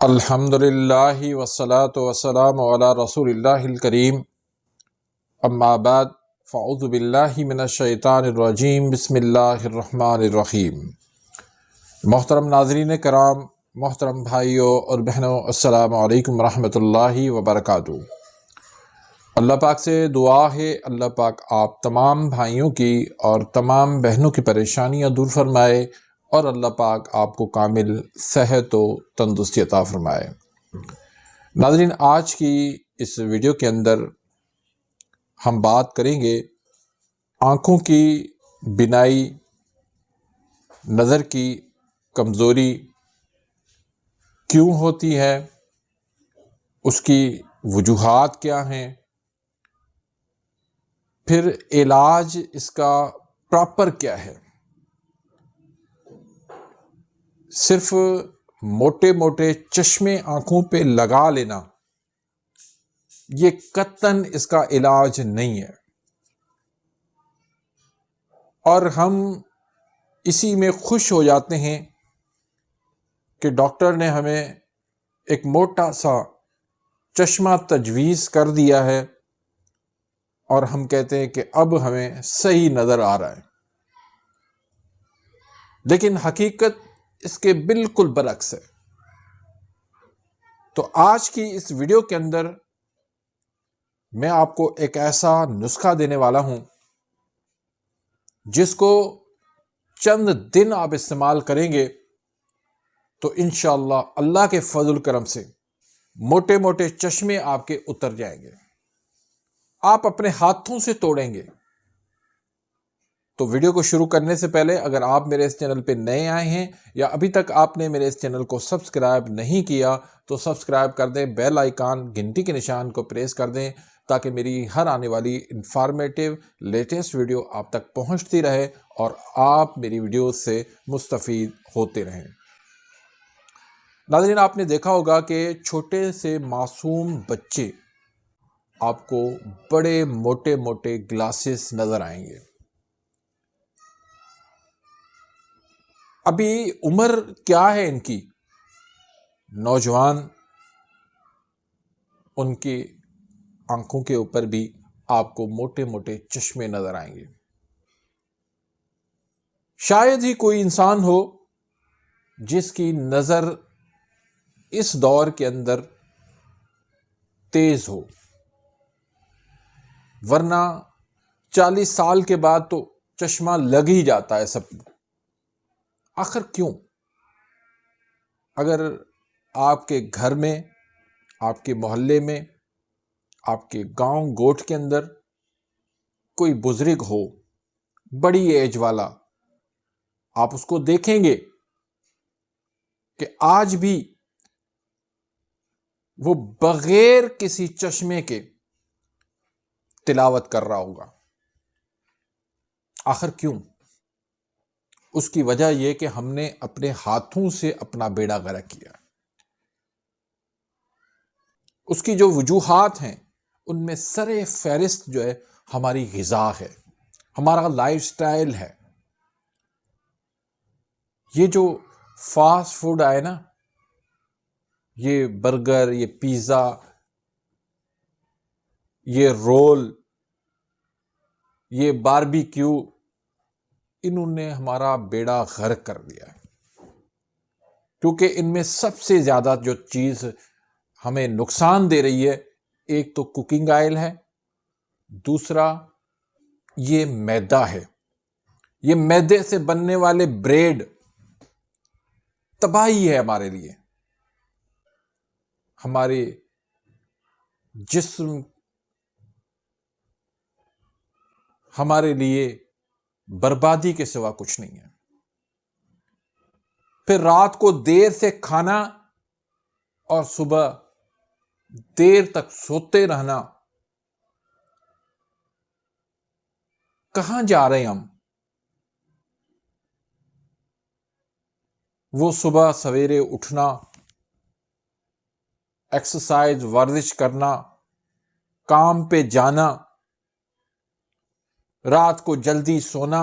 الحمدللہ والصلاة والسلام علی رسول اللہ الکریم، اما بعد فاعوذ باللہ من الشیطان الرجیم، بسم اللہ الرحمن الرحیم۔ محترم ناظرین کرام، محترم بھائیوں اور بہنوں، السلام علیکم ورحمۃ اللہ وبرکاتہ۔ اللہ پاک سے دعا ہے اللہ پاک آپ تمام بھائیوں کی اور تمام بہنوں کی پریشانیاں دور فرمائے اور اللہ پاک آپ کو کامل صحت و تندرستی عطا فرمائے۔ ناظرین، آج کی اس ویڈیو کے اندر ہم بات کریں گے آنکھوں کی بینائی، نظر کی کمزوری کیوں ہوتی ہے، اس کی وجوہات کیا ہیں، پھر علاج اس کا پراپر کیا ہے۔ صرف موٹے موٹے چشمے آنکھوں پہ لگا لینا یہ قطعاً اس کا علاج نہیں ہے، اور ہم اسی میں خوش ہو جاتے ہیں کہ ڈاکٹر نے ہمیں ایک موٹا سا چشمہ تجویز کر دیا ہے اور ہم کہتے ہیں کہ اب ہمیں صحیح نظر آ رہا ہے، لیکن حقیقت اس کے بالکل برعکس ہے۔ تو آج کی اس ویڈیو کے اندر میں آپ کو ایک ایسا نسخہ دینے والا ہوں جس کو چند دن آپ استعمال کریں گے تو انشاءاللہ اللہ کے فضل کرم سے موٹے موٹے چشمے آپ کے اتر جائیں گے، آپ اپنے ہاتھوں سے توڑیں گے۔ تو ویڈیو کو شروع کرنے سے پہلے اگر آپ میرے اس چینل پہ نئے آئے ہیں یا ابھی تک آپ نے میرے اس چینل کو سبسکرائب نہیں کیا تو سبسکرائب کر دیں، بیل آئیکن گھنٹی کے نشان کو پریس کر دیں تاکہ میری ہر آنے والی انفارمیٹیو لیٹسٹ ویڈیو آپ تک پہنچتی رہے اور آپ میری ویڈیو سے مستفید ہوتے رہیں۔ ناظرین، آپ نے دیکھا ہوگا کہ چھوٹے سے معصوم بچے آپ کو بڑے موٹے موٹے گلاسز نظر آئیں گے۔ ابھی عمر کیا ہے ان کی، نوجوان، ان کی آنکھوں کے اوپر بھی آپ کو موٹے موٹے چشمے نظر آئیں گے۔ شاید ہی کوئی انسان ہو جس کی نظر اس دور کے اندر تیز ہو، ورنہ 40 سال کے بعد تو چشمہ لگ ہی جاتا ہے سب کو۔ آخر کیوں؟ اگر آپ کے گھر میں، آپ کے محلے میں، آپ کے گاؤں گوٹھ کے اندر کوئی بزرگ ہو، بڑی ایج والا، آپ اس کو دیکھیں گے کہ آج بھی وہ بغیر کسی چشمے کے تلاوت کر رہا ہوگا۔ آخر کیوں؟ اس کی وجہ یہ کہ ہم نے اپنے ہاتھوں سے اپنا بیڑا غرق کیا۔ اس کی جو وجوہات ہیں ان میں سر فہرست جو ہے ہماری غذا ہے، ہمارا لائف سٹائل ہے۔ یہ جو فاسٹ فوڈ آئے نا، یہ برگر، یہ پیزا، یہ رول، یہ باربیکیو، انہوں نے ہمارا بیڑا غرق کر دیا ہے، کیونکہ ان میں سب سے زیادہ جو چیز ہمیں نقصان دے رہی ہے، ایک تو کوکنگ آئل ہے، دوسرا یہ میدا ہے۔ یہ میدے سے بننے والے بریڈ تباہی ہے ہمارے لیے، ہمارے جسم، ہمارے لیے بربادی کے سوا کچھ نہیں ہے۔ پھر رات کو دیر سے کھانا اور صبح دیر تک سوتے رہنا، کہاں جا رہے ہیں ہم؟ وہ صبح سویرے اٹھنا، ایکسرسائز، ورزش کرنا، کام پہ جانا، رات کو جلدی سونا،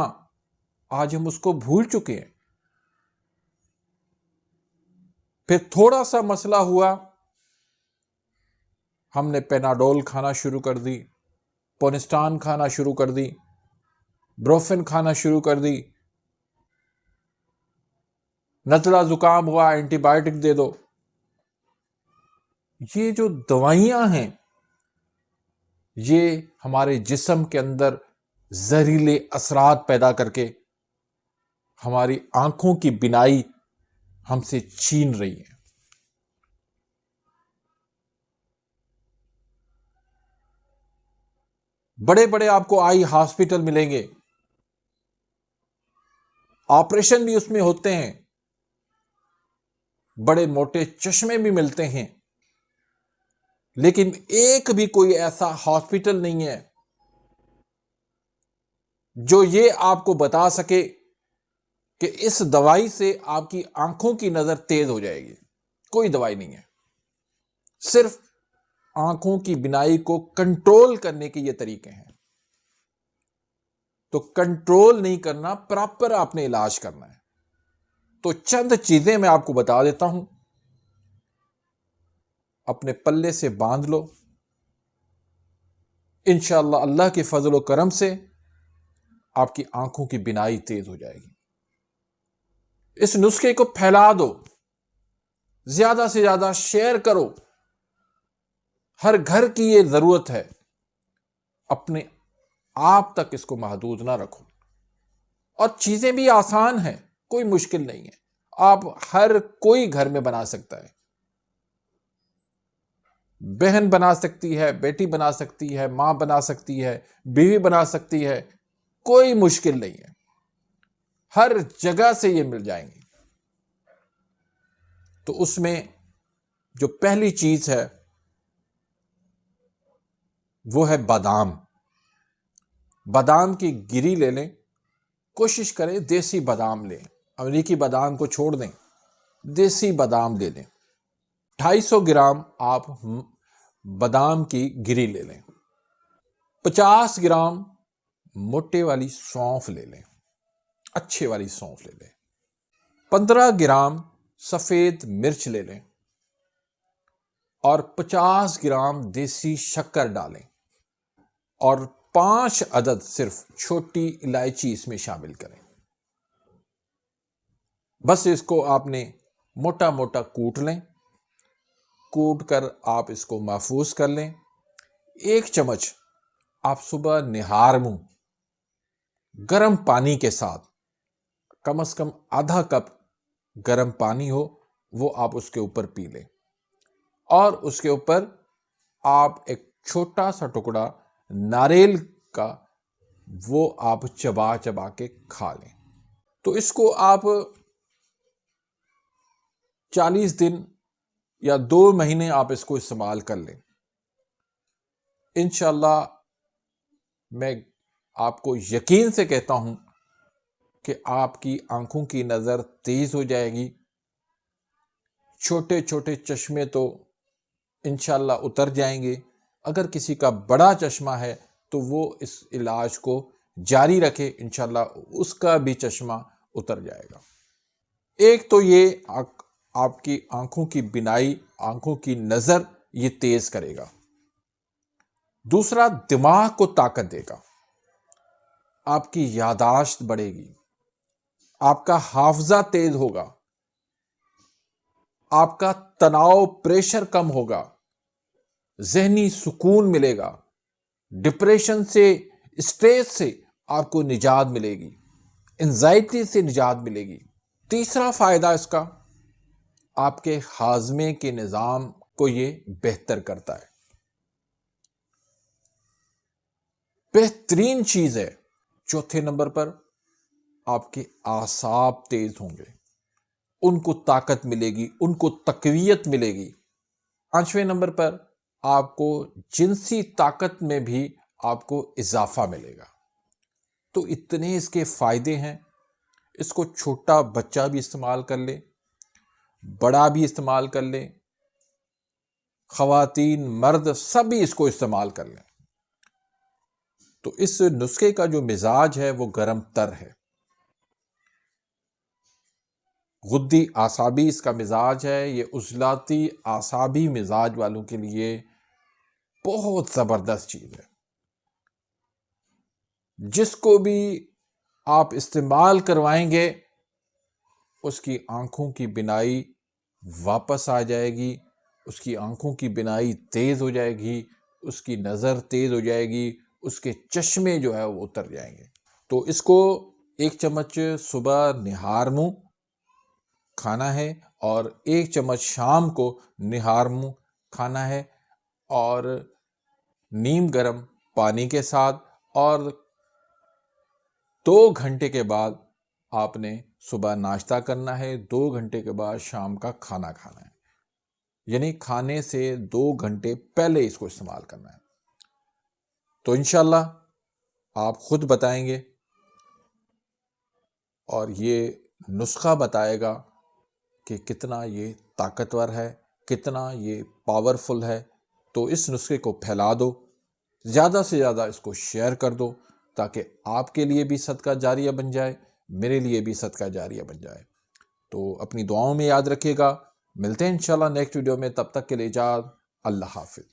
آج ہم اس کو بھول چکے ہیں۔ پھر تھوڑا سا مسئلہ ہوا، ہم نے پیناڈول کھانا شروع کر دی، پونسٹان کھانا شروع کر دی، بروفن کھانا شروع کر دی، نزلہ زکام ہوا اینٹی بائیوٹک دے دو۔ یہ جو دوائیاں ہیں یہ ہمارے جسم کے اندر زہریلے اثرات پیدا کر کے ہماری آنکھوں کی بینائی ہم سے چھین رہی ہیں۔ بڑے بڑے آپ کو آئی ہاسپٹل ملیں گے، آپریشن بھی اس میں ہوتے ہیں، بڑے موٹے چشمے بھی ملتے ہیں، لیکن ایک بھی کوئی ایسا ہاسپٹل نہیں ہے جو یہ آپ کو بتا سکے کہ اس دوائی سے آپ کی آنکھوں کی نظر تیز ہو جائے گی۔ کوئی دوائی نہیں ہے، صرف آنکھوں کی بینائی کو کنٹرول کرنے کے یہ طریقے ہیں۔ تو کنٹرول نہیں کرنا، پراپر آپ نے علاج کرنا ہے۔ تو چند چیزیں میں آپ کو بتا دیتا ہوں، اپنے پلے سے باندھ لو، انشاءاللہ اللہ کے فضل و کرم سے آپ کی آنکھوں کی بینائی تیز ہو جائے گی۔ اس نسخے کو پھیلا دو، زیادہ سے زیادہ شیئر کرو، ہر گھر کی یہ ضرورت ہے۔ اپنے آپ تک اس کو محدود نہ رکھو، اور چیزیں بھی آسان ہیں، کوئی مشکل نہیں ہے، آپ ہر کوئی گھر میں بنا سکتا ہے۔ بہن بنا سکتی ہے، بیٹی بنا سکتی ہے، ماں بنا سکتی ہے، بیوی بنا سکتی ہے، کوئی مشکل نہیں ہے، ہر جگہ سے یہ مل جائیں گی۔ تو اس میں جو پہلی چیز ہے وہ ہے بادام۔ بادام کی گری لے لیں، کوشش کریں دیسی بادام لیں، امریکی بادام کو چھوڑ دیں، دیسی بادام لے لیں۔ 250 گرام آپ بادام کی گری لے لیں، 50 گرام موٹے والی سونف لے لیں، اچھے والی سونف لے لیں، 15 گرام سفید مرچ لے لیں، اور 50 گرام دیسی شکر ڈالیں، اور 5 عدد صرف چھوٹی الائچی اس میں شامل کریں۔ بس اس کو آپ نے موٹا موٹا کوٹ لیں، کوٹ کر آپ اس کو محفوظ کر لیں۔ 1 چمچ آپ صبح نہار منہ گرم پانی کے ساتھ، کم از کم آدھا کپ گرم پانی ہو وہ آپ اس کے اوپر پی لیں، اور اس کے اوپر آپ ایک چھوٹا سا ٹکڑا ناریل کا وہ آپ چبا چبا کے کھا لیں۔ تو اس کو آپ 40 دن یا 2 مہینے آپ اس کو استعمال کر لیں۔ انشاءاللہ میں آپ کو یقین سے کہتا ہوں کہ آپ کی آنکھوں کی نظر تیز ہو جائے گی، چھوٹے چھوٹے چشمے تو انشاءاللہ اتر جائیں گے، اگر کسی کا بڑا چشمہ ہے تو وہ اس علاج کو جاری رکھے، انشاءاللہ اس کا بھی چشمہ اتر جائے گا۔ ایک تو یہ آپ کی آنکھوں کی بینائی، آنکھوں کی نظر یہ تیز کرے گا۔ دوسرا، دماغ کو طاقت دے گا، آپ کی یادداشت بڑھے گی، آپ کا حافظہ تیز ہوگا، آپ کا تناؤ پریشر کم ہوگا، ذہنی سکون ملے گا، ڈپریشن سے، اسٹریس سے آپ کو نجات ملے گی، انزائٹی سے نجات ملے گی۔ تیسرا فائدہ اس کا، آپ کے ہاضمے کے نظام کو یہ بہتر کرتا ہے۔ بہترین چیز ہے۔ چوتھے نمبر پر آپ کے اعصاب تیز ہوں گے، ان کو طاقت ملے گی، ان کو تقویت ملے گی۔ 5ویں نمبر پر آپ کو جنسی طاقت میں بھی آپ کو اضافہ ملے گا۔ تو اتنے اس کے فائدے ہیں، اس کو چھوٹا بچہ بھی استعمال کر لے، بڑا بھی استعمال کر لے، خواتین مرد سبھی اس کو استعمال کر لیں۔ تو اس نسخے کا جو مزاج ہے وہ گرم تر ہے، غدی اعصابی اس کا مزاج ہے، یہ عضلاتی اعصابی مزاج والوں کے لیے بہت زبردست چیز ہے۔ جس کو بھی آپ استعمال کروائیں گے اس کی آنکھوں کی بینائی واپس آ جائے گی، اس کی آنکھوں کی بینائی تیز ہو جائے گی، اس کی نظر تیز ہو جائے گی، اس کے چشمے جو ہے وہ اتر جائیں گے۔ تو اس کو 1 چمچ صبح نہار منہ کھانا ہے اور 1 چمچ شام کو نہار منہ کھانا ہے، اور نیم گرم پانی کے ساتھ، اور 2 گھنٹے کے بعد آپ نے صبح ناشتہ کرنا ہے، 2 گھنٹے کے بعد شام کا کھانا کھانا ہے، یعنی کھانے سے 2 گھنٹے پہلے اس کو استعمال کرنا ہے۔ تو انشاءاللہ آپ خود بتائیں گے اور یہ نسخہ بتائے گا کہ کتنا یہ طاقتور ہے، کتنا یہ پاورفل ہے۔ تو اس نسخے کو پھیلا دو، زیادہ سے زیادہ اس کو شیئر کر دو، تاکہ آپ کے لیے بھی صدقہ جاریہ بن جائے، میرے لیے بھی صدقہ جاریہ بن جائے۔ تو اپنی دعاؤں میں یاد رکھیے گا، ملتے ہیں انشاءاللہ نیکسٹ ویڈیو میں، تب تک کے لیے اجازت، اللہ حافظ۔